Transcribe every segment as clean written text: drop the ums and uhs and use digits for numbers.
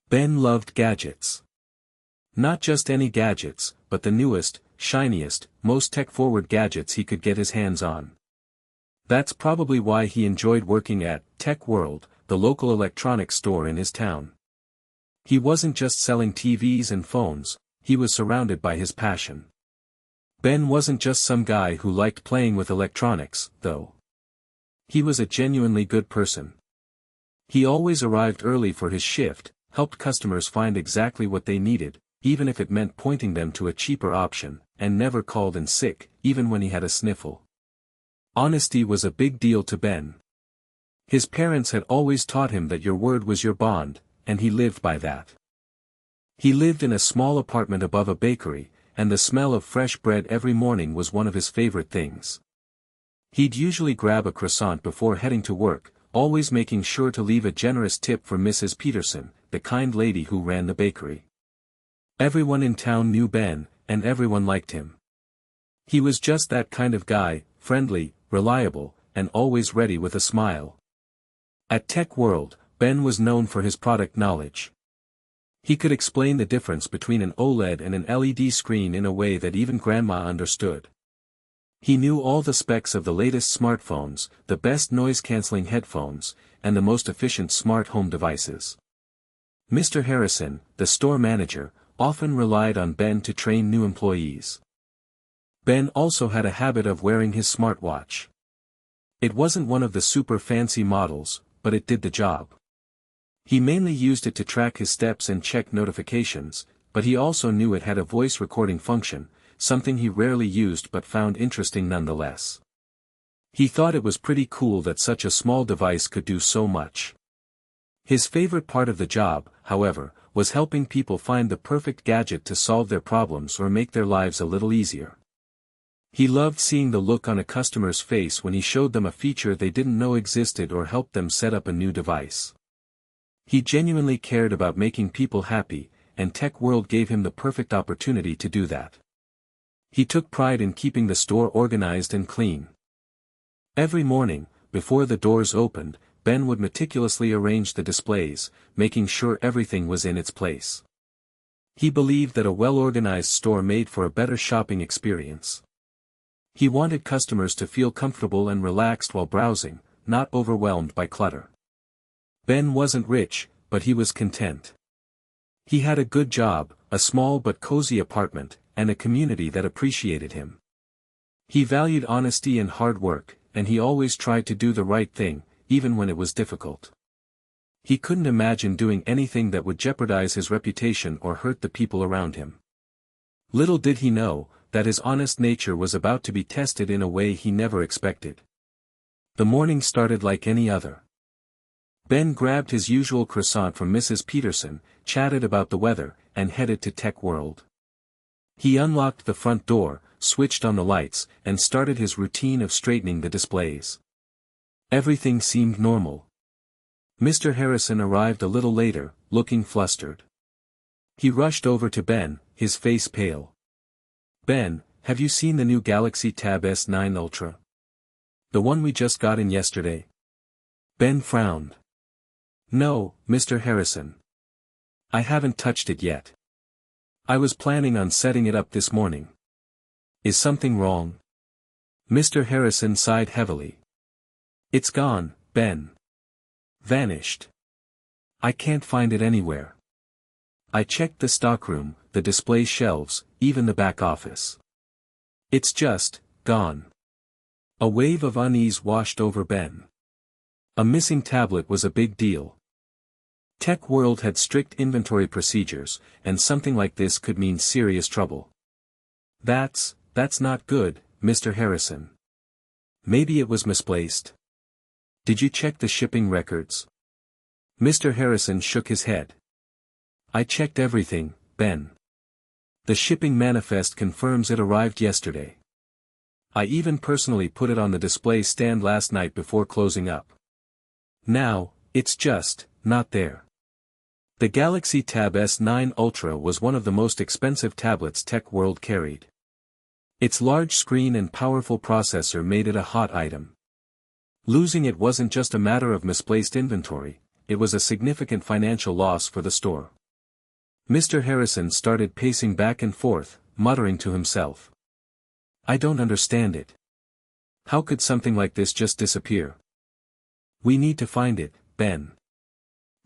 Ben loved gadgets. Not just any gadgets, but the newest, shiniest, most tech-forward gadgets he could get his hands on. That's probably why he enjoyed working at Tech World, the local electronics store in his town. He wasn't just selling TVs and phones, he was surrounded by his passion. Ben wasn't just some guy who liked playing with electronics, though. He was a genuinely good person. He always arrived early for his shift, helped customers find exactly what they needed, even if it meant pointing them to a cheaper option, and never called in sick, even when he had a sniffle. Honesty was a big deal to Ben. His parents had always taught him that your word was your bond, and he lived by that. He lived in a small apartment above a bakery, and the smell of fresh bread every morning was one of his favorite things. He'd usually grab a croissant before heading to work, always making sure to leave a generous tip for Mrs. Peterson, the kind lady who ran the bakery. Everyone in town knew Ben, and everyone liked him. He was just that kind of guy, friendly, reliable, and always ready with a smile. At Tech World, Ben was known for his product knowledge. He could explain the difference between an OLED and an LED screen in a way that even Grandma understood. He knew all the specs of the latest smartphones, the best noise-canceling headphones, and the most efficient smart home devices. Mr. Harrison, the store manager, often relied on Ben to train new employees. Ben also had a habit of wearing his smartwatch. It wasn't one of the super fancy models, but it did the job. He mainly used it to track his steps and check notifications, but he also knew it had a voice recording function, something he rarely used but found interesting nonetheless. He thought it was pretty cool that such a small device could do so much. His favorite part of the job, however, was helping people find the perfect gadget to solve their problems or make their lives a little easier. He loved seeing the look on a customer's face when he showed them a feature they didn't know existed or helped them set up a new device. He genuinely cared about making people happy, and Tech World gave him the perfect opportunity to do that. He took pride in keeping the store organized and clean. Every morning, before the doors opened, Ben would meticulously arrange the displays, making sure everything was in its place. He believed that a well-organized store made for a better shopping experience. He wanted customers to feel comfortable and relaxed while browsing, not overwhelmed by clutter. Ben wasn't rich, but he was content. He had a good job, a small but cozy apartment, and a community that appreciated him. He valued honesty and hard work, and he always tried to do the right thing, even when it was difficult. He couldn't imagine doing anything that would jeopardize his reputation or hurt the people around him. Little did he know, that his honest nature was about to be tested in a way he never expected. The morning started like any other. Ben grabbed his usual croissant from Mrs. Peterson, chatted about the weather, and headed to Tech World. He unlocked the front door, switched on the lights, and started his routine of straightening the displays. Everything seemed normal. Mr. Harrison arrived a little later, looking flustered. He rushed over to Ben, his face pale. "Ben, have you seen the new Galaxy Tab S9 Ultra? The one we just got in yesterday?" Ben frowned. "No, Mr. Harrison. I haven't touched it yet. I was planning on setting it up this morning. Is something wrong?" Mr. Harrison sighed heavily. "It's gone, Ben. Vanished. I can't find it anywhere. I checked the stockroom, the display shelves, even the back office. It's just gone." A wave of unease washed over Ben. A missing tablet was a big deal. Tech World had strict inventory procedures, and something like this could mean serious trouble. That's not good, Mr. Harrison. Maybe it was misplaced. Did you check the shipping records?" Mr. Harrison shook his head. "I checked everything, Ben. The shipping manifest confirms it arrived yesterday. I even personally put it on the display stand last night before closing up. Now, it's just not there." The Galaxy Tab S9 Ultra was one of the most expensive tablets Tech World carried. Its large screen and powerful processor made it a hot item. Losing it wasn't just a matter of misplaced inventory, it was a significant financial loss for the store. Mr. Harrison started pacing back and forth, muttering to himself. I don't understand it. How could something like this just disappear? We need to find it, Ben.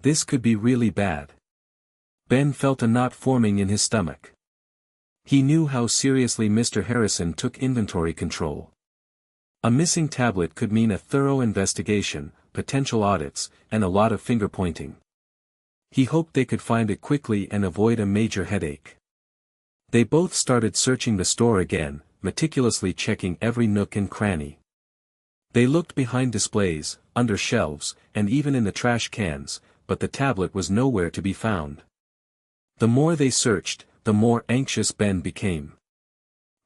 This could be really bad. Ben felt a knot forming in his stomach. He knew how seriously Mr. Harrison took inventory control. A missing tablet could mean a thorough investigation, potential audits, and a lot of finger-pointing. He hoped they could find it quickly and avoid a major headache. They both started searching the store again, meticulously checking every nook and cranny. They looked behind displays, under shelves, and even in the trash cans, but the tablet was nowhere to be found. The more they searched, the more anxious Ben became.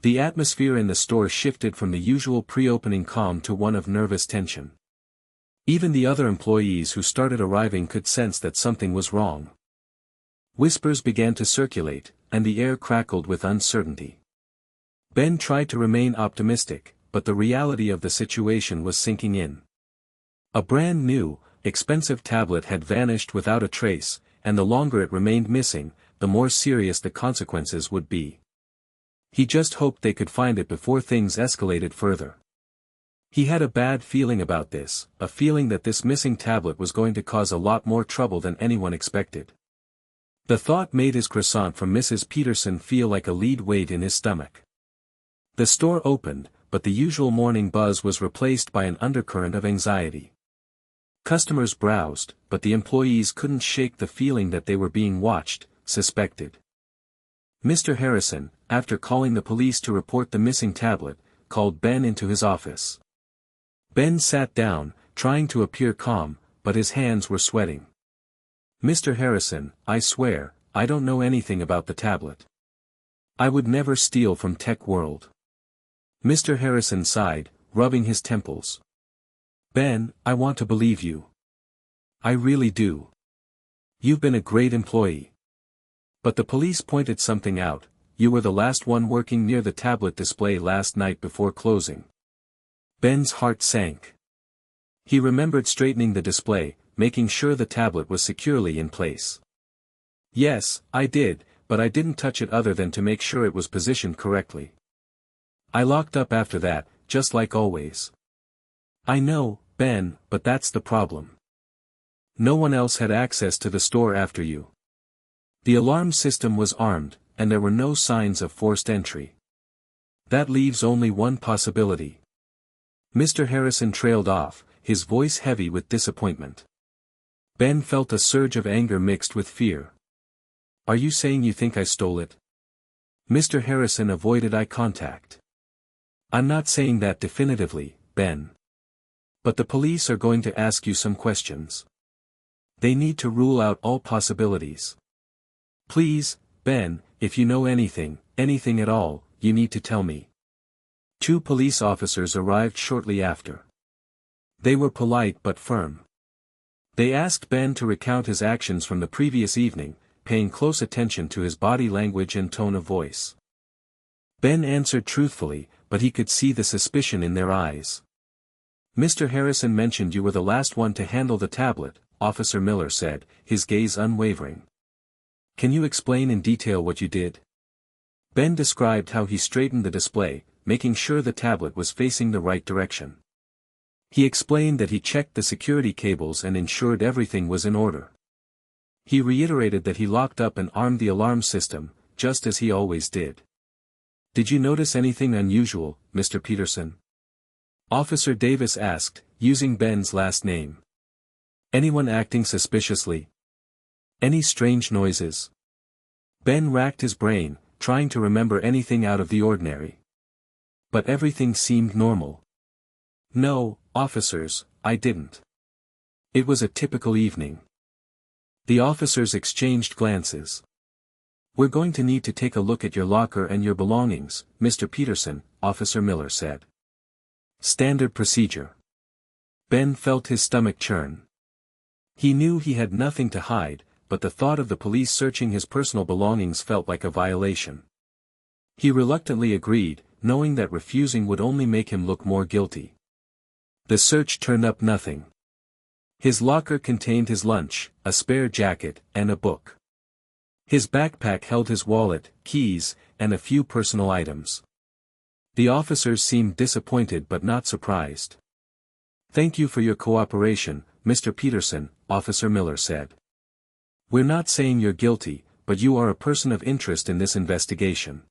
The atmosphere in the store shifted from the usual pre-opening calm to one of nervous tension. Even the other employees who started arriving could sense that something was wrong. Whispers began to circulate, and the air crackled with uncertainty. Ben tried to remain optimistic, but the reality of the situation was sinking in. A brand new, expensive tablet had vanished without a trace, and the longer it remained missing, the more serious the consequences would be. He just hoped they could find it before things escalated further. He had a bad feeling about this, a feeling that this missing tablet was going to cause a lot more trouble than anyone expected. The thought made his croissant from Mrs. Peterson feel like a lead weight in his stomach. The store opened, but the usual morning buzz was replaced by an undercurrent of anxiety. Customers browsed, but the employees couldn't shake the feeling that they were being watched, suspected. Mr. Harrison, after calling the police to report the missing tablet, called Ben into his office. Ben sat down, trying to appear calm, but his hands were sweating. Mr. Harrison, I swear, I don't know anything about the tablet. I would never steal from Tech World. Mr. Harrison sighed, rubbing his temples. Ben, I want to believe you. I really do. You've been a great employee. But the police pointed something out, you were the last one working near the tablet display last night before closing. Ben's heart sank. He remembered straightening the display, making sure the tablet was securely in place. Yes, I did, but I didn't touch it other than to make sure it was positioned correctly. I locked up after that, just like always. I know, Ben, but that's the problem. No one else had access to the store after you. The alarm system was armed, and there were no signs of forced entry. That leaves only one possibility. Mr. Harrison trailed off, his voice heavy with disappointment. Ben felt a surge of anger mixed with fear. Are you saying you think I stole it? Mr. Harrison avoided eye contact. I'm not saying that definitively, Ben. But the police are going to ask you some questions. They need to rule out all possibilities. Please, Ben, if you know anything at all, you need to tell me. 2 police officers arrived shortly after. They were polite but firm. They asked Ben to recount his actions from the previous evening, paying close attention to his body language and tone of voice. Ben answered truthfully, but he could see the suspicion in their eyes. Mr. Harrison mentioned you were the last one to handle the tablet, Officer Miller said, his gaze unwavering. Can you explain in detail what you did? Ben described how he straightened the display, making sure the tablet was facing the right direction. He explained that he checked the security cables and ensured everything was in order. He reiterated that he locked up and armed the alarm system, just as he always did. Did you notice anything unusual, Mr. Peterson? Officer Davis asked, using Ben's last name. Anyone acting suspiciously? Any strange noises? Ben racked his brain, trying to remember anything out of the ordinary. But everything seemed normal. No, officers, I didn't. It was a typical evening. The officers exchanged glances. We're going to need to take a look at your locker and your belongings, Mr. Peterson, Officer Miller said. Standard procedure. Ben felt his stomach churn. He knew he had nothing to hide, but the thought of the police searching his personal belongings felt like a violation. He reluctantly agreed, knowing that refusing would only make him look more guilty. The search turned up nothing. His locker contained his lunch, a spare jacket, and a book. His backpack held his wallet, keys, and a few personal items. The officers seemed disappointed but not surprised. "Thank you for your cooperation, Mr. Peterson," Officer Miller said. "We're not saying you're guilty, but you are a person of interest in this investigation.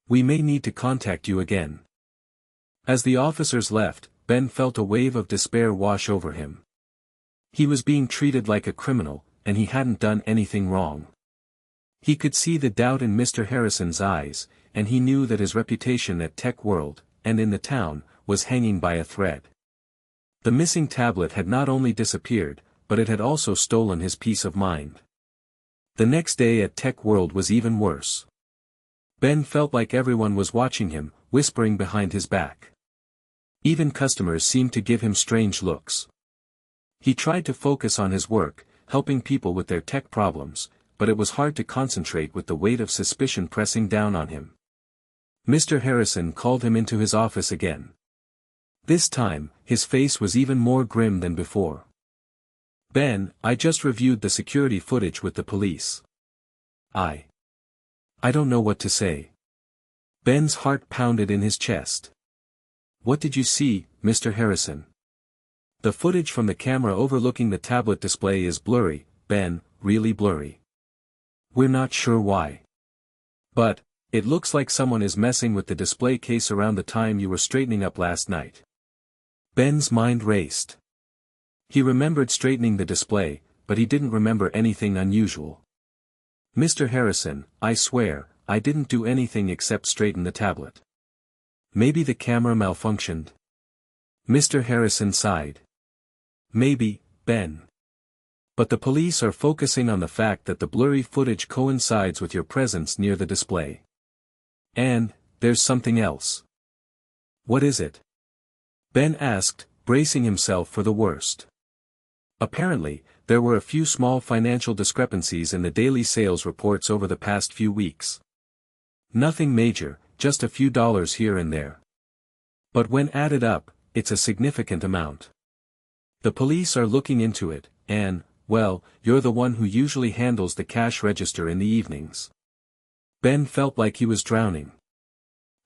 We may need to contact you again." As the officers left, Ben felt a wave of despair wash over him. He was being treated like a criminal, and he hadn't done anything wrong. He could see the doubt in Mr. Harrison's eyes, and he knew that his reputation at Tech World, and in the town, was hanging by a thread. The missing tablet had not only disappeared, but it had also stolen his peace of mind. The next day at Tech World was even worse. Ben felt like everyone was watching him, whispering behind his back. Even customers seemed to give him strange looks. He tried to focus on his work, helping people with their tech problems, but it was hard to concentrate with the weight of suspicion pressing down on him. Mr. Harrison called him into his office again. This time, his face was even more grim than before. "Ben, I just reviewed the security footage with the police. I don't know what to say." Ben's heart pounded in his chest. "What did you see, Mr. Harrison?" "The footage from the camera overlooking the tablet display is blurry, Ben, really blurry. We're not sure why. But, it looks like someone is messing with the display case around the time you were straightening up last night." Ben's mind raced. He remembered straightening the display, but he didn't remember anything unusual. "Mr. Harrison, I swear, I didn't do anything except straighten the tablet. Maybe the camera malfunctioned." Mr. Harrison sighed. "Maybe, Ben. But the police are focusing on the fact that the blurry footage coincides with your presence near the display. And, there's something else." "What is it?" Ben asked, bracing himself for the worst. Apparently, there were a few small financial discrepancies in the daily sales reports over the past few weeks. Nothing major, just a few dollars here and there. But when added up, it's a significant amount. The police are looking into it, and, well, you're the one who usually handles the cash register in the evenings. Ben felt like he was drowning.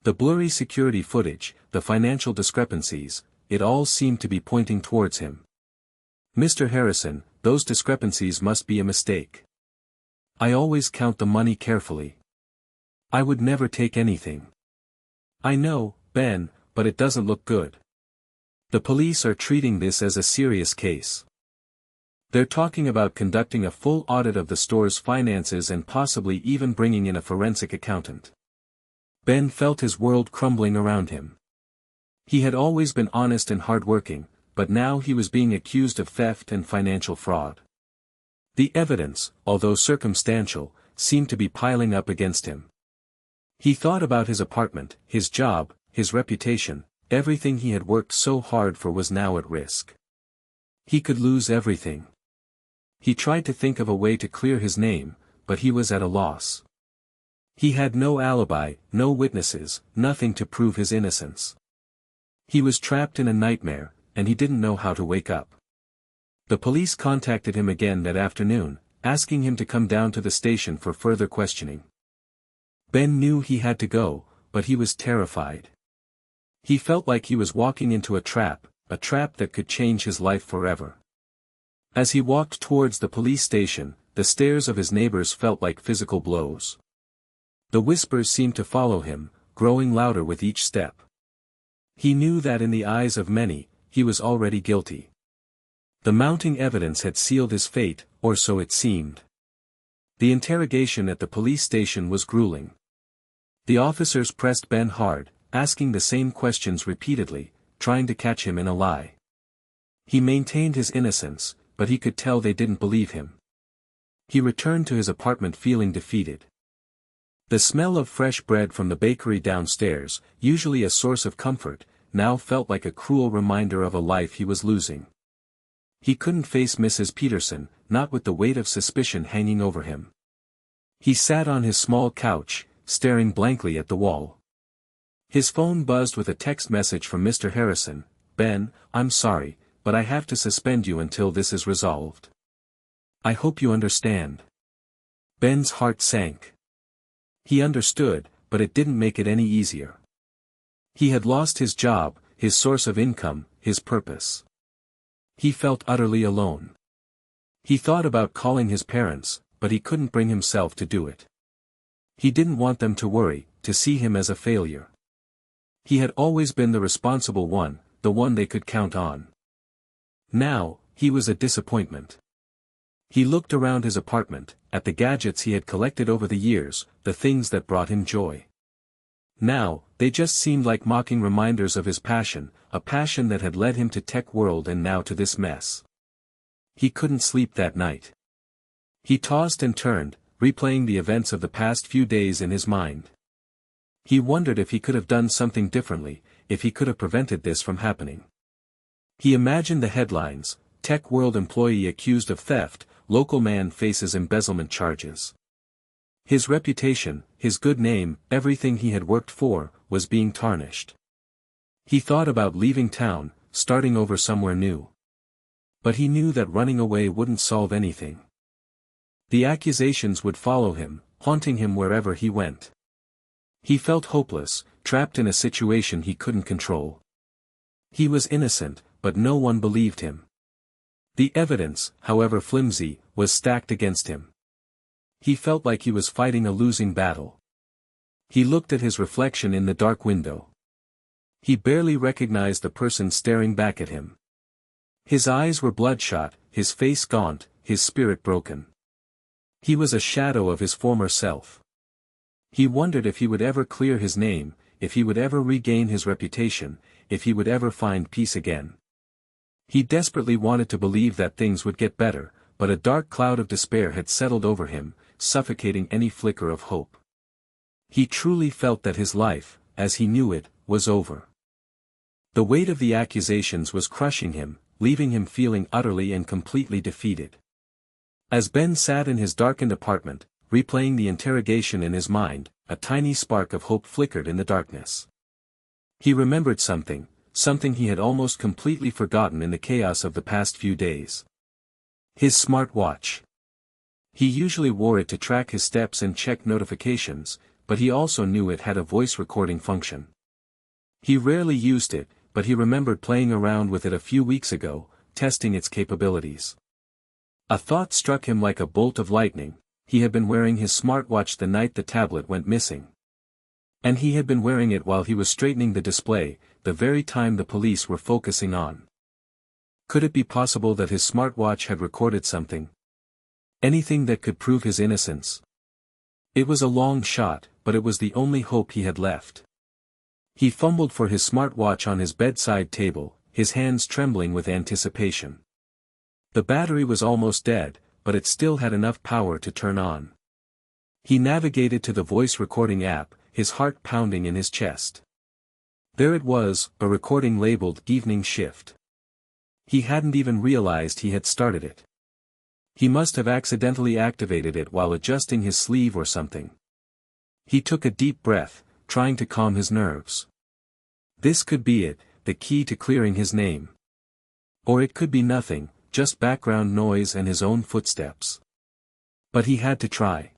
The blurry security footage, the financial discrepancies, it all seemed to be pointing towards him. "Mr. Harrison, those discrepancies must be a mistake. I always count the money carefully. I would never take anything." "I know, Ben, but it doesn't look good. The police are treating this as a serious case. They're talking about conducting a full audit of the store's finances and possibly even bringing in a forensic accountant." Ben felt his world crumbling around him. He had always been honest and hardworking, but now he was being accused of theft and financial fraud. The evidence, although circumstantial, seemed to be piling up against him. He thought about his apartment, his job, his reputation, everything he had worked so hard for was now at risk. He could lose everything. He tried to think of a way to clear his name, but he was at a loss. He had no alibi, no witnesses, nothing to prove his innocence. He was trapped in a nightmare, and he didn't know how to wake up. The police contacted him again that afternoon, asking him to come down to the station for further questioning. Ben knew he had to go, but he was terrified. He felt like he was walking into a trap that could change his life forever. As he walked towards the police station, the stares of his neighbors felt like physical blows. The whispers seemed to follow him, growing louder with each step. He knew that in the eyes of many, he was already guilty. The mounting evidence had sealed his fate, or so it seemed. The interrogation at the police station was grueling. The officers pressed Ben hard, asking the same questions repeatedly, trying to catch him in a lie. He maintained his innocence, but he could tell they didn't believe him. He returned to his apartment feeling defeated. The smell of fresh bread from the bakery downstairs, usually a source of comfort, now felt like a cruel reminder of a life he was losing. He couldn't face Mrs. Peterson, not with the weight of suspicion hanging over him. He sat on his small couch, staring blankly at the wall. His phone buzzed with a text message from Mr. Harrison. "Ben, I'm sorry, but I have to suspend you until this is resolved. I hope you understand." Ben's heart sank. He understood, but it didn't make it any easier. He had lost his job, his source of income, his purpose. He felt utterly alone. He thought about calling his parents, but he couldn't bring himself to do it. He didn't want them to worry, to see him as a failure. He had always been the responsible one, the one they could count on. Now, he was a disappointment. He looked around his apartment, at the gadgets he had collected over the years, the things that brought him joy. Now, they just seemed like mocking reminders of his passion, a passion that had led him to tech world and now to this mess. He couldn't sleep that night. He tossed and turned, replaying the events of the past few days in his mind. He wondered if he could have done something differently, if he could have prevented this from happening. He imagined the headlines: Tech World employee accused of theft, local man faces embezzlement charges. His reputation, his good name, everything he had worked for, was being tarnished. He thought about leaving town, starting over somewhere new. But he knew that running away wouldn't solve anything. The accusations would follow him, haunting him wherever he went. He felt hopeless, trapped in a situation he couldn't control. He was innocent, but no one believed him. The evidence, however flimsy, was stacked against him. He felt like he was fighting a losing battle. He looked at his reflection in the dark window. He barely recognized the person staring back at him. His eyes were bloodshot, his face gaunt, his spirit broken. He was a shadow of his former self. He wondered if he would ever clear his name, if he would ever regain his reputation, if he would ever find peace again. He desperately wanted to believe that things would get better, but a dark cloud of despair had settled over him, suffocating any flicker of hope. He truly felt that his life, as he knew it, was over. The weight of the accusations was crushing him, leaving him feeling utterly and completely defeated. As Ben sat in his darkened apartment, replaying the interrogation in his mind, a tiny spark of hope flickered in the darkness. He remembered something he had almost completely forgotten in the chaos of the past few days. His smartwatch. He usually wore it to track his steps and check notifications, but he also knew it had a voice recording function. He rarely used it, but he remembered playing around with it a few weeks ago, testing its capabilities. A thought struck him like a bolt of lightning: he had been wearing his smartwatch the night the tablet went missing. And he had been wearing it while he was straightening the display, the very time the police were focusing on. Could it be possible that his smartwatch had recorded something? Anything that could prove his innocence? It was a long shot, but it was the only hope he had left. He fumbled for his smartwatch on his bedside table, his hands trembling with anticipation. The battery was almost dead, but it still had enough power to turn on. He navigated to the voice recording app, his heart pounding in his chest. There it was, a recording labeled "Evening Shift." He hadn't even realized he had started it. He must have accidentally activated it while adjusting his sleeve or something. He took a deep breath, trying to calm his nerves. This could be it, the key to clearing his name. Or it could be nothing, just background noise and his own footsteps. But he had to try.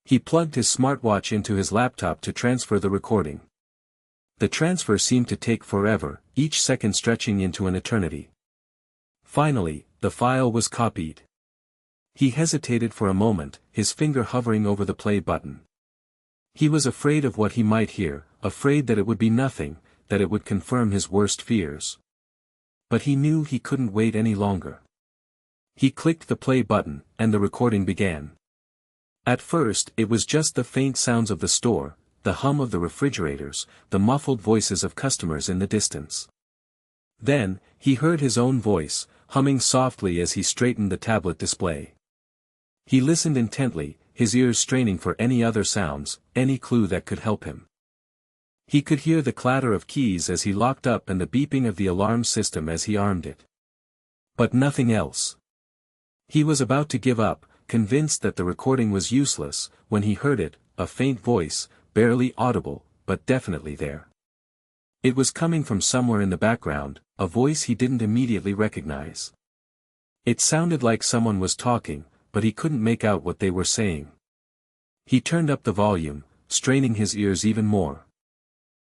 He plugged his smartwatch into his laptop to transfer the recording. The transfer seemed to take forever, each second stretching into an eternity. Finally, the file was copied. He hesitated for a moment, his finger hovering over the play button. He was afraid of what he might hear, afraid that it would be nothing, that it would confirm his worst fears. But he knew he couldn't wait any longer. He clicked the play button, and the recording began. At first it was just the faint sounds of the store, the hum of the refrigerators, the muffled voices of customers in the distance. Then, he heard his own voice, humming softly as he straightened the tablet display. He listened intently, his ears straining for any other sounds, any clue that could help him. He could hear the clatter of keys as he locked up and the beeping of the alarm system as he armed it. But nothing else. He was about to give up, convinced that the recording was useless, when he heard it, a faint voice, barely audible, but definitely there. It was coming from somewhere in the background, a voice he didn't immediately recognize. It sounded like someone was talking, but he couldn't make out what they were saying. He turned up the volume, straining his ears even more.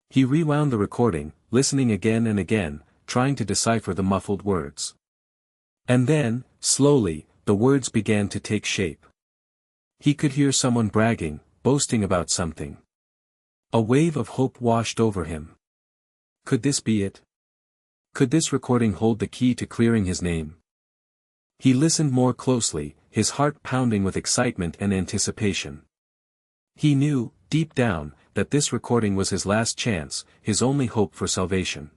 He rewound the recording, listening again and again, trying to decipher the muffled words. And then, slowly, the words began to take shape. He could hear someone bragging, boasting about something. A wave of hope washed over him. Could this be it? Could this recording hold the key to clearing his name? He listened more closely, his heart pounding with excitement and anticipation. He knew, deep down, that this recording was his last chance, his only hope for salvation.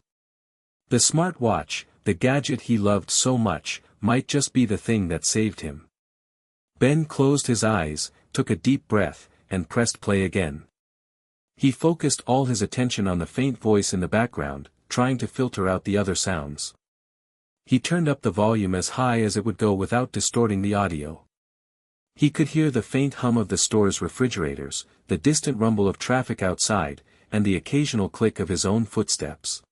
The smartwatch, the gadget he loved so much, might just be the thing that saved him. Ben closed his eyes, took a deep breath, and pressed play again. He focused all his attention on the faint voice in the background, trying to filter out the other sounds. He turned up the volume as high as it would go without distorting the audio. He could hear the faint hum of the store's refrigerators, the distant rumble of traffic outside, and the occasional click of his own footsteps.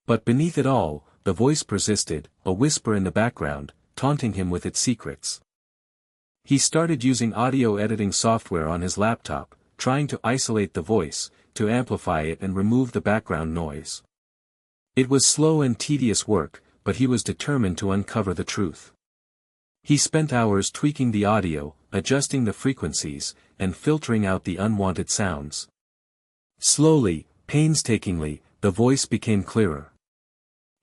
But beneath it all, the voice persisted, a whisper in the background, taunting him with its secrets. He started using audio editing software on his laptop, trying to isolate the voice, to amplify it and remove the background noise. It was slow and tedious work, but he was determined to uncover the truth. He spent hours tweaking the audio, adjusting the frequencies, and filtering out the unwanted sounds. Slowly, painstakingly, the voice became clearer.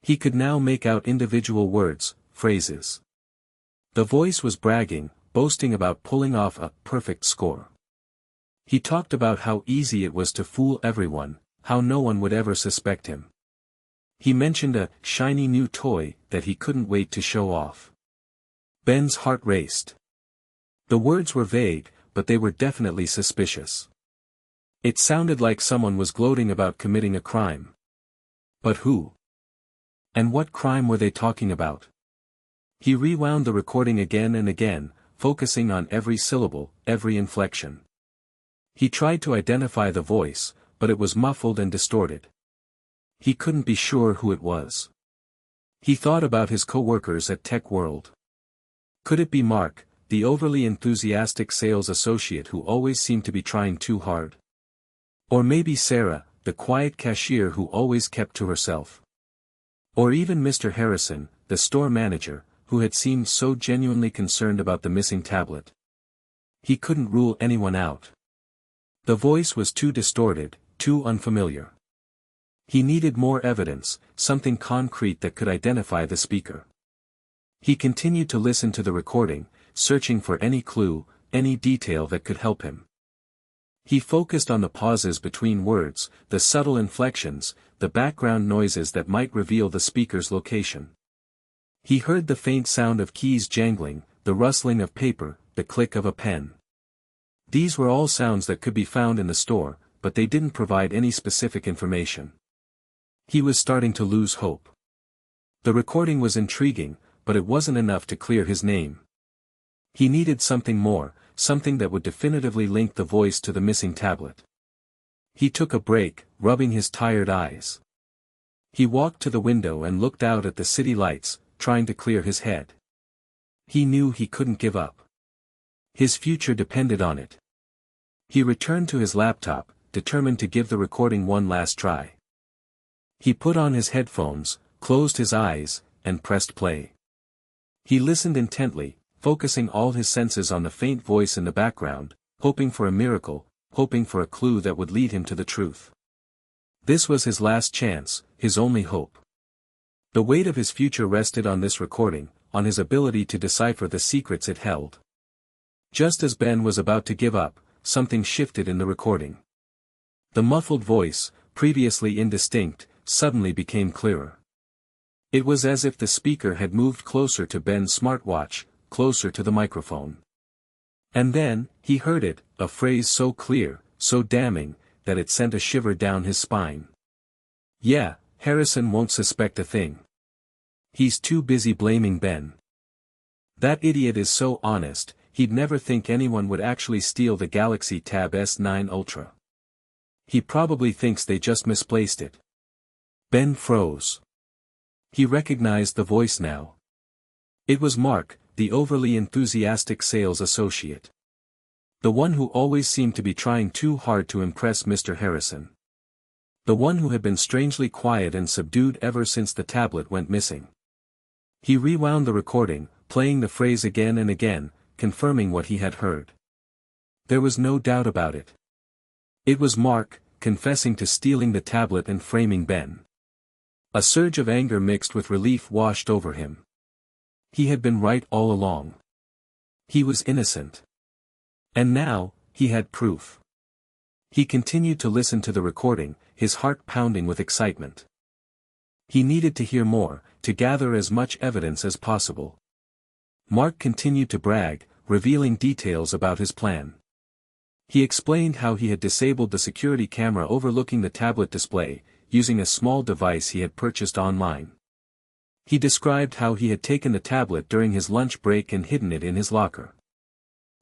He could now make out individual words, phrases. The voice was bragging, boasting about pulling off a perfect score. He talked about how easy it was to fool everyone, how no one would ever suspect him. He mentioned a shiny new toy that he couldn't wait to show off. Ben's heart raced. The words were vague, but they were definitely suspicious. It sounded like someone was gloating about committing a crime. But who? And what crime were they talking about? He rewound the recording again and again, focusing on every syllable, every inflection. He tried to identify the voice, but it was muffled and distorted. He couldn't be sure who it was. He thought about his co-workers at Tech World. Could it be Mark, the overly enthusiastic sales associate who always seemed to be trying too hard? Or maybe Sarah, the quiet cashier who always kept to herself? Or even Mr. Harrison, the store manager, who had seemed so genuinely concerned about the missing tablet? He couldn't rule anyone out. The voice was too distorted, too unfamiliar. He needed more evidence, something concrete that could identify the speaker. He continued to listen to the recording, searching for any clue, any detail that could help him. He focused on the pauses between words, the subtle inflections, the background noises that might reveal the speaker's location. He heard the faint sound of keys jangling, the rustling of paper, the click of a pen. These were all sounds that could be found in the store, but they didn't provide any specific information. He was starting to lose hope. The recording was intriguing, but it wasn't enough to clear his name. He needed something more, something that would definitively link the voice to the missing tablet. He took a break, rubbing his tired eyes. He walked to the window and looked out at the city lights, trying to clear his head. He knew he couldn't give up. His future depended on it. He returned to his laptop, determined to give the recording one last try. He put on his headphones, closed his eyes, and pressed play. He listened intently, focusing all his senses on the faint voice in the background, hoping for a miracle, hoping for a clue that would lead him to the truth. This was his last chance, his only hope. The weight of his future rested on this recording, on his ability to decipher the secrets it held. Just as Ben was about to give up, something shifted in the recording. The muffled voice, previously indistinct, suddenly became clearer. It was as if the speaker had moved closer to Ben's smartwatch, closer to the microphone. And then, he heard it, a phrase so clear, so damning, that it sent a shiver down his spine. "Yeah, Harrison won't suspect a thing. He's too busy blaming Ben. That idiot is so honest, he'd never think anyone would actually steal the Galaxy Tab S9 Ultra. He probably thinks they just misplaced it." Ben froze. He recognized the voice now. It was Mark, the overly enthusiastic sales associate. The one who always seemed to be trying too hard to impress Mr. Harrison. The one who had been strangely quiet and subdued ever since the tablet went missing. He rewound the recording, playing the phrase again and again, confirming what he had heard. There was no doubt about it. It was Mark, confessing to stealing the tablet and framing Ben. A surge of anger mixed with relief washed over him. He had been right all along. He was innocent. And now, he had proof. He continued to listen to the recording, his heart pounding with excitement. He needed to hear more, to gather as much evidence as possible. Mark continued to brag, revealing details about his plan. He explained how he had disabled the security camera overlooking the tablet display, using a small device he had purchased online. He described how he had taken the tablet during his lunch break and hidden it in his locker.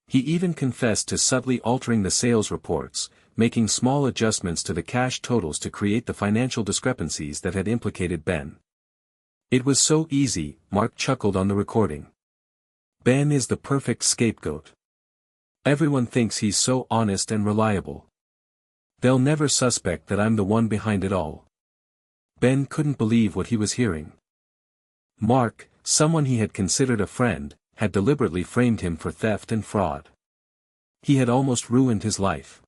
He even confessed to subtly altering the sales reports, making small adjustments to the cash totals to create the financial discrepancies that had implicated Ben. It was so easy, Mark chuckled on the recording. Ben is the perfect scapegoat. Everyone thinks he's so honest and reliable. They'll never suspect that I'm the one behind it all. Ben couldn't believe what he was hearing. Mark, someone he had considered a friend, had deliberately framed him for theft and fraud. He had almost ruined his life.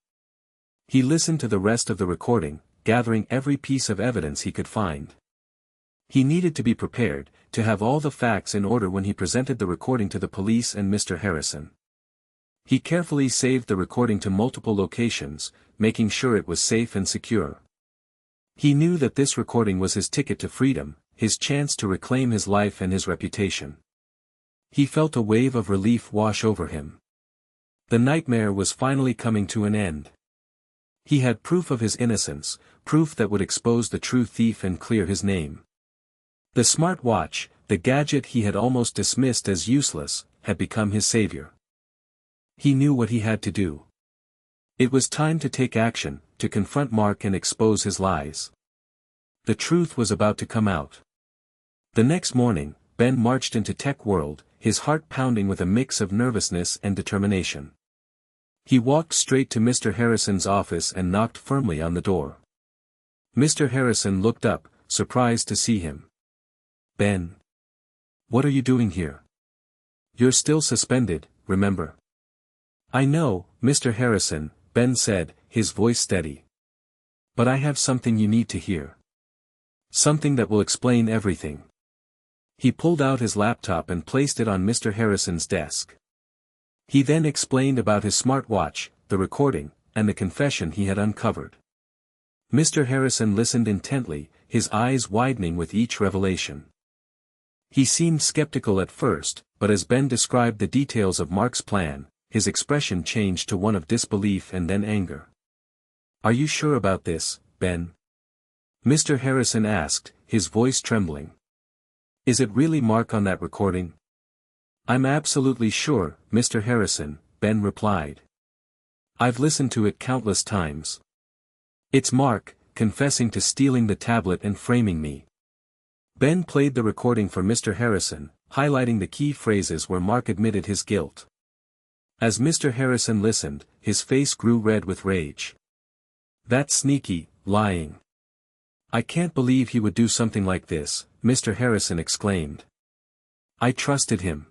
He listened to the rest of the recording, gathering every piece of evidence he could find. He needed to be prepared, to have all the facts in order when he presented the recording to the police and Mr. Harrison. He carefully saved the recording to multiple locations, making sure it was safe and secure. He knew that this recording was his ticket to freedom, his chance to reclaim his life and his reputation. He felt a wave of relief wash over him. The nightmare was finally coming to an end. He had proof of his innocence, proof that would expose the true thief and clear his name. The smartwatch, the gadget he had almost dismissed as useless, had become his savior. He knew what he had to do. It was time to take action, to confront Mark and expose his lies. The truth was about to come out. The next morning, Ben marched into Tech World, his heart pounding with a mix of nervousness and determination. He walked straight to Mr. Harrison's office and knocked firmly on the door. Mr. Harrison looked up, surprised to see him. Ben. What are you doing here? You're still suspended, remember? I know, Mr. Harrison, Ben said, his voice steady. But I have something you need to hear. Something that will explain everything. He pulled out his laptop and placed it on Mr. Harrison's desk. He then explained about his smartwatch, the recording, and the confession he had uncovered. Mr. Harrison listened intently, his eyes widening with each revelation. He seemed skeptical at first, but as Ben described the details of Mark's plan, his expression changed to one of disbelief and then anger. Are you sure about this, Ben? Mr. Harrison asked, his voice trembling. Is it really Mark on that recording? I'm absolutely sure, Mr. Harrison, Ben replied. I've listened to it countless times. It's Mark, confessing to stealing the tablet and framing me. Ben played the recording for Mr. Harrison, highlighting the key phrases where Mark admitted his guilt. As Mr. Harrison listened, his face grew red with rage. That's sneaky, lying. I can't believe he would do something like this, Mr. Harrison exclaimed. I trusted him.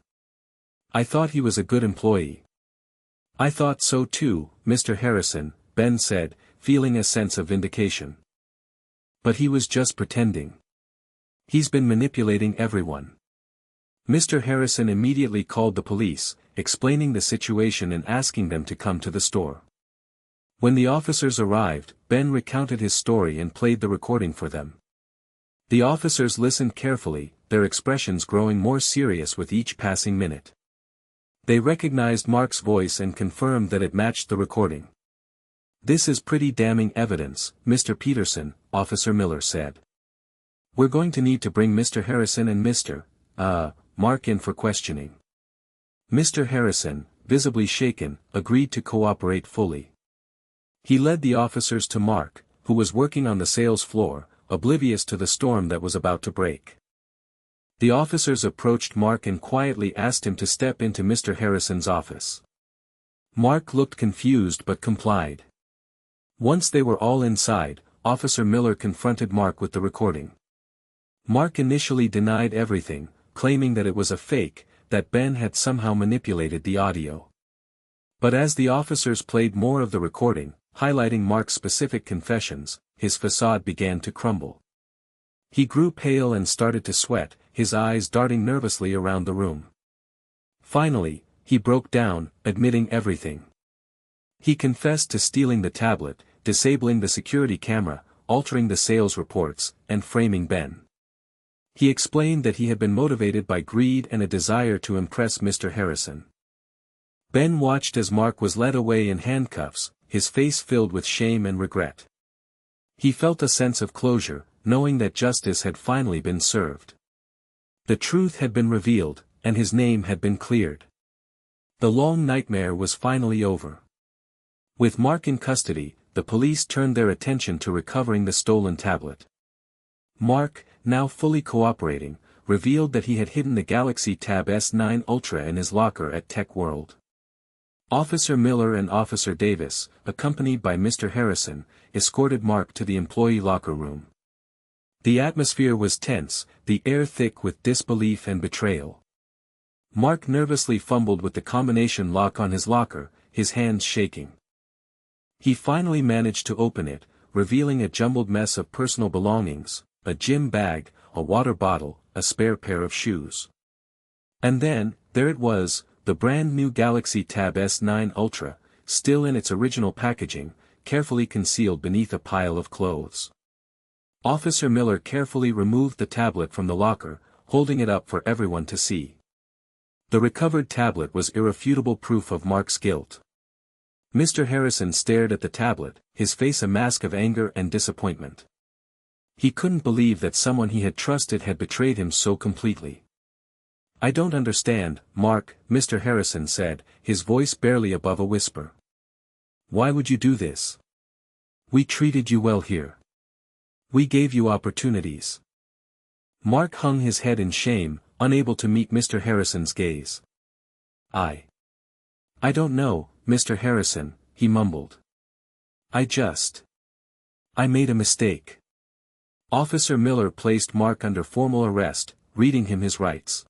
I thought he was a good employee. I thought so too, Mr. Harrison, Ben said, feeling a sense of vindication. But he was just pretending. He's been manipulating everyone. Mr. Harrison immediately called the police, explaining the situation and asking them to come to the store. When the officers arrived, Ben recounted his story and played the recording for them. The officers listened carefully, their expressions growing more serious with each passing minute. They recognized Mark's voice and confirmed that it matched the recording. This is pretty damning evidence, Mr. Peterson, Officer Miller said. We're going to need to bring Mr. Harrison and Mr. Mark in for questioning. Mr. Harrison, visibly shaken, agreed to cooperate fully. He led the officers to Mark, who was working on the sales floor, oblivious to the storm that was about to break. The officers approached Mark and quietly asked him to step into Mr. Harrison's office. Mark looked confused but complied. Once they were all inside, Officer Miller confronted Mark with the recording. Mark initially denied everything, claiming that it was a fake, that Ben had somehow manipulated the audio. But as the officers played more of the recording, highlighting Mark's specific confessions, his facade began to crumble. He grew pale and started to sweat, his eyes darting nervously around the room. Finally, he broke down, admitting everything. He confessed to stealing the tablet, disabling the security camera, altering the sales reports, and framing Ben. He explained that he had been motivated by greed and a desire to impress Mr. Harrison. Ben watched as Mark was led away in handcuffs, his face filled with shame and regret. He felt a sense of closure, knowing that justice had finally been served. The truth had been revealed, and his name had been cleared. The long nightmare was finally over. With Mark in custody, the police turned their attention to recovering the stolen tablet. Mark, now fully cooperating, revealed that he had hidden the Galaxy Tab S9 Ultra in his locker at Tech World. Officer Miller and Officer Davis, accompanied by Mr. Harrison, escorted Mark to the employee locker room. The atmosphere was tense, the air thick with disbelief and betrayal. Mark nervously fumbled with the combination lock on his locker, his hands shaking. He finally managed to open it, revealing a jumbled mess of personal belongings, a gym bag, a water bottle, a spare pair of shoes. And then, there it was, the brand new Galaxy Tab S9 Ultra, still in its original packaging, carefully concealed beneath a pile of clothes. Officer Miller carefully removed the tablet from the locker, holding it up for everyone to see. The recovered tablet was irrefutable proof of Mark's guilt. Mr. Harrison stared at the tablet, his face a mask of anger and disappointment. He couldn't believe that someone he had trusted had betrayed him so completely. "I don't understand, Mark," Mr. Harrison said, his voice barely above a whisper. "Why would you do this? We treated you well here. We gave you opportunities." Mark hung his head in shame, unable to meet Mr. Harrison's gaze. I don't know, Mr. Harrison," he mumbled. I made a mistake." Officer Miller placed Mark under formal arrest, reading him his rights.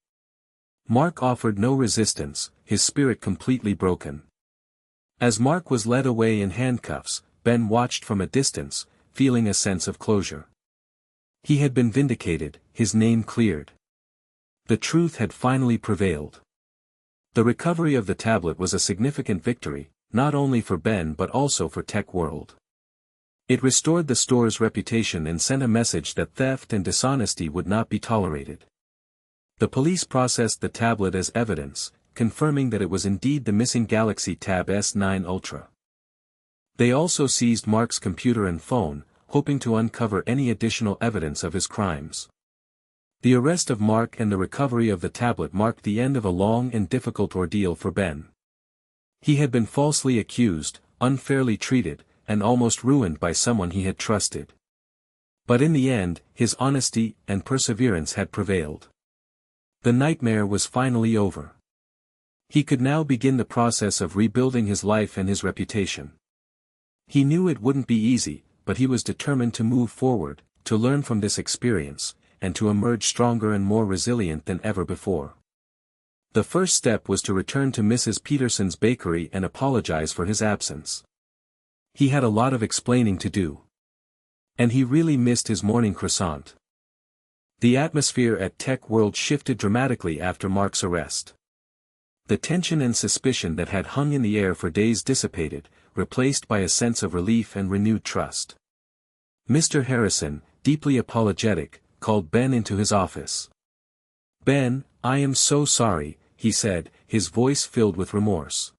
Mark offered no resistance, his spirit completely broken. As Mark was led away in handcuffs, Ben watched from a distance, feeling a sense of closure. He had been vindicated, his name cleared. The truth had finally prevailed. The recovery of the tablet was a significant victory, not only for Ben but also for Tech World. It restored the store's reputation and sent a message that theft and dishonesty would not be tolerated. The police processed the tablet as evidence, confirming that it was indeed the missing Galaxy Tab S9 Ultra. They also seized Mark's computer and phone, hoping to uncover any additional evidence of his crimes. The arrest of Mark and the recovery of the tablet marked the end of a long and difficult ordeal for Ben. He had been falsely accused, unfairly treated, and almost ruined by someone he had trusted. But in the end, his honesty and perseverance had prevailed. The nightmare was finally over. He could now begin the process of rebuilding his life and his reputation. He knew it wouldn't be easy, but he was determined to move forward, to learn from this experience, and to emerge stronger and more resilient than ever before. The first step was to return to Mrs. Peterson's bakery and apologize for his absence. He had a lot of explaining to do. And he really missed his morning croissant. The atmosphere at Tech World shifted dramatically after Mark's arrest. The tension and suspicion that had hung in the air for days dissipated, replaced by a sense of relief and renewed trust. Mr. Harrison, deeply apologetic, called Ben into his office. "Ben, I am so sorry," he said, his voice filled with remorse.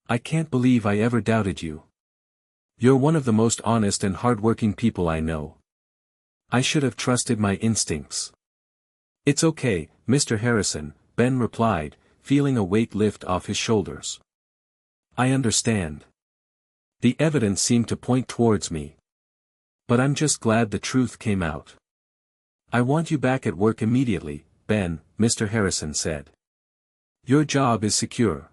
"I can't believe I ever doubted you. You're one of the most honest and hardworking people I know. I should have trusted my instincts." "It's okay, Mr. Harrison," Ben replied, feeling a weight lift off his shoulders. "I understand. The evidence seemed to point towards me. But I'm just glad the truth came out. I want you back at work immediately, Ben," Mr. Harrison said. "Your job is secure.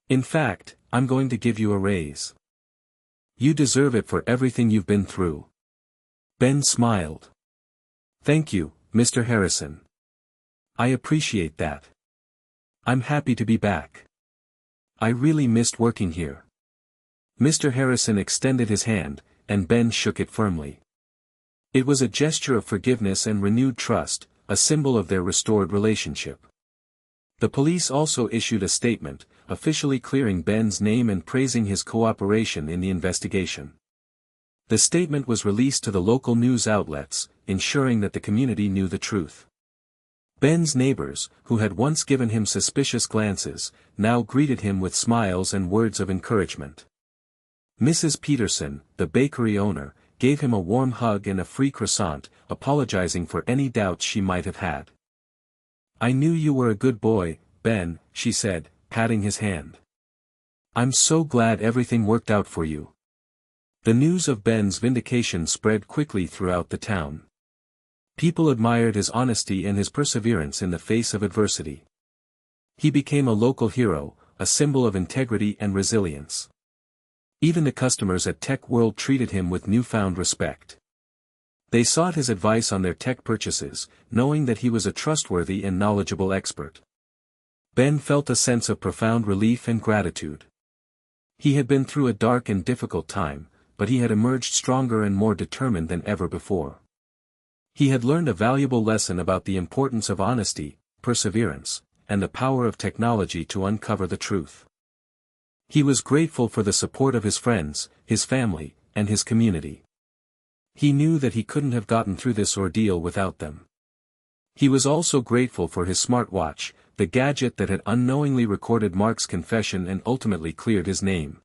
In fact, I'm going to give you a raise. You deserve it for everything you've been through." Ben smiled. "Thank you, Mr. Harrison. I appreciate that. I'm happy to be back. I really missed working here." Mr. Harrison extended his hand, and Ben shook it firmly. It was a gesture of forgiveness and renewed trust, a symbol of their restored relationship. The police also issued a statement, officially clearing Ben's name and praising his cooperation in the investigation. The statement was released to the local news outlets, ensuring that the community knew the truth. Ben's neighbors, who had once given him suspicious glances, now greeted him with smiles and words of encouragement. Mrs. Peterson, the bakery owner, gave him a warm hug and a free croissant, apologizing for any doubts she might have had. "I knew you were a good boy, Ben," she said, patting his hand. "I'm so glad everything worked out for you." The news of Ben's vindication spread quickly throughout the town. People admired his honesty and his perseverance in the face of adversity. He became a local hero, a symbol of integrity and resilience. Even the customers at Tech World treated him with newfound respect. They sought his advice on their tech purchases, knowing that he was a trustworthy and knowledgeable expert. Ben felt a sense of profound relief and gratitude. He had been through a dark and difficult time, but he had emerged stronger and more determined than ever before. He had learned a valuable lesson about the importance of honesty, perseverance, and the power of technology to uncover the truth. He was grateful for the support of his friends, his family, and his community. He knew that he couldn't have gotten through this ordeal without them. He was also grateful for his smartwatch, the gadget that had unknowingly recorded Mark's confession and ultimately cleared his name.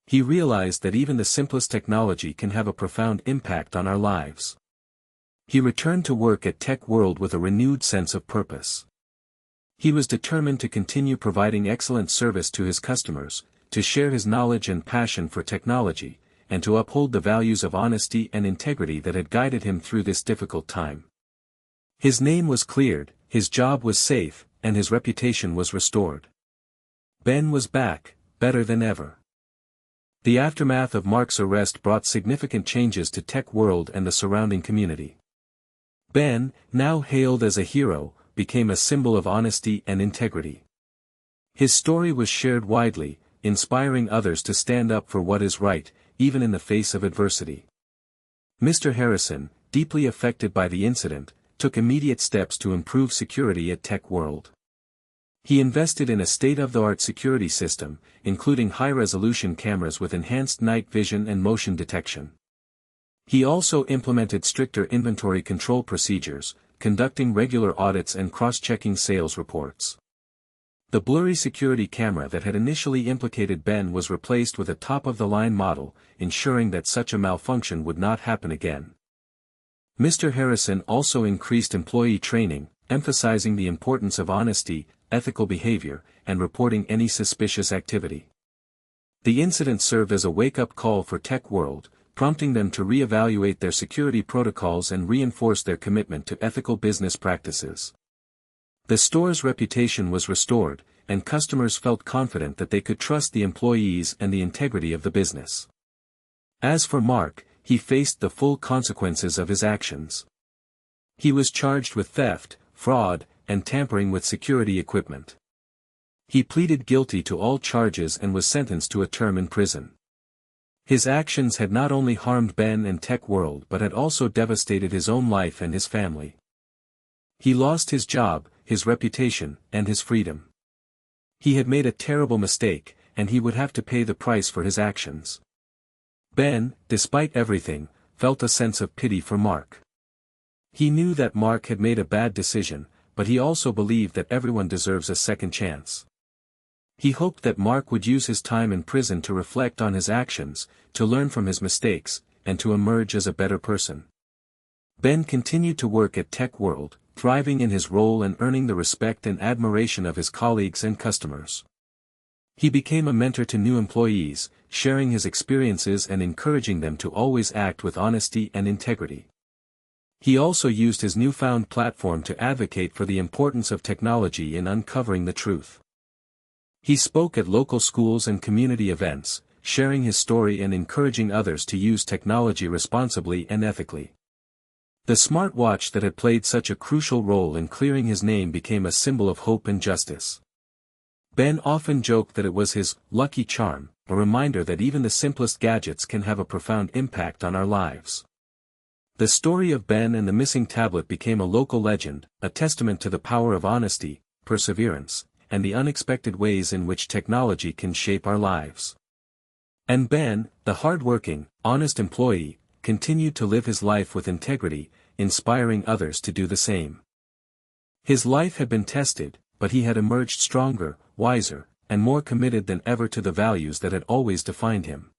He realized that even the simplest technology can have a profound impact on our lives. He returned to work at Tech World with a renewed sense of purpose. He was determined to continue providing excellent service to his customers, to share his knowledge and passion for technology, and to uphold the values of honesty and integrity that had guided him through this difficult time. His name was cleared, his job was safe, and his reputation was restored. Ben was back, better than ever. The aftermath of Mark's arrest brought significant changes to Tech World and the surrounding community. Ben, now hailed as a hero, became a symbol of honesty and integrity. His story was shared widely, inspiring others to stand up for what is right, even in the face of adversity. Mr. Harrison, deeply affected by the incident, took immediate steps to improve security at Tech World. He invested in a state-of-the-art security system, including high-resolution cameras with enhanced night vision and motion detection. He also implemented stricter inventory control procedures, conducting regular audits and cross-checking sales reports. The blurry security camera that had initially implicated Ben was replaced with a top-of-the-line model, ensuring that such a malfunction would not happen again. Mr. Harrison also increased employee training, emphasizing the importance of honesty, ethical behavior, and reporting any suspicious activity. The incident served as a wake-up call for Tech World, prompting them to re-evaluate their security protocols and reinforce their commitment to ethical business practices. The store's reputation was restored, and customers felt confident that they could trust the employees and the integrity of the business. As for Mark, he faced the full consequences of his actions. He was charged with theft, fraud, and tampering with security equipment. He pleaded guilty to all charges and was sentenced to a term in prison. His actions had not only harmed Ben and Tech World but had also devastated his own life and his family. He lost his job, his reputation, and his freedom. He had made a terrible mistake, and he would have to pay the price for his actions. Ben, despite everything, felt a sense of pity for Mark. He knew that Mark had made a bad decision, but he also believed that everyone deserves a second chance. He hoped that Mark would use his time in prison to reflect on his actions, to learn from his mistakes, and to emerge as a better person. Ben continued to work at Tech World, thriving in his role and earning the respect and admiration of his colleagues and customers. He became a mentor to new employees, sharing his experiences and encouraging them to always act with honesty and integrity. He also used his newfound platform to advocate for the importance of technology in uncovering the truth. He spoke at local schools and community events, sharing his story and encouraging others to use technology responsibly and ethically. The smartwatch that had played such a crucial role in clearing his name became a symbol of hope and justice. Ben often joked that it was his lucky charm, a reminder that even the simplest gadgets can have a profound impact on our lives. The story of Ben and the missing tablet became a local legend, a testament to the power of honesty, perseverance, and the unexpected ways in which technology can shape our lives. And Ben, the hard-working, honest employee, continued to live his life with integrity, inspiring others to do the same. His life had been tested, but he had emerged stronger, wiser, and more committed than ever to the values that had always defined him.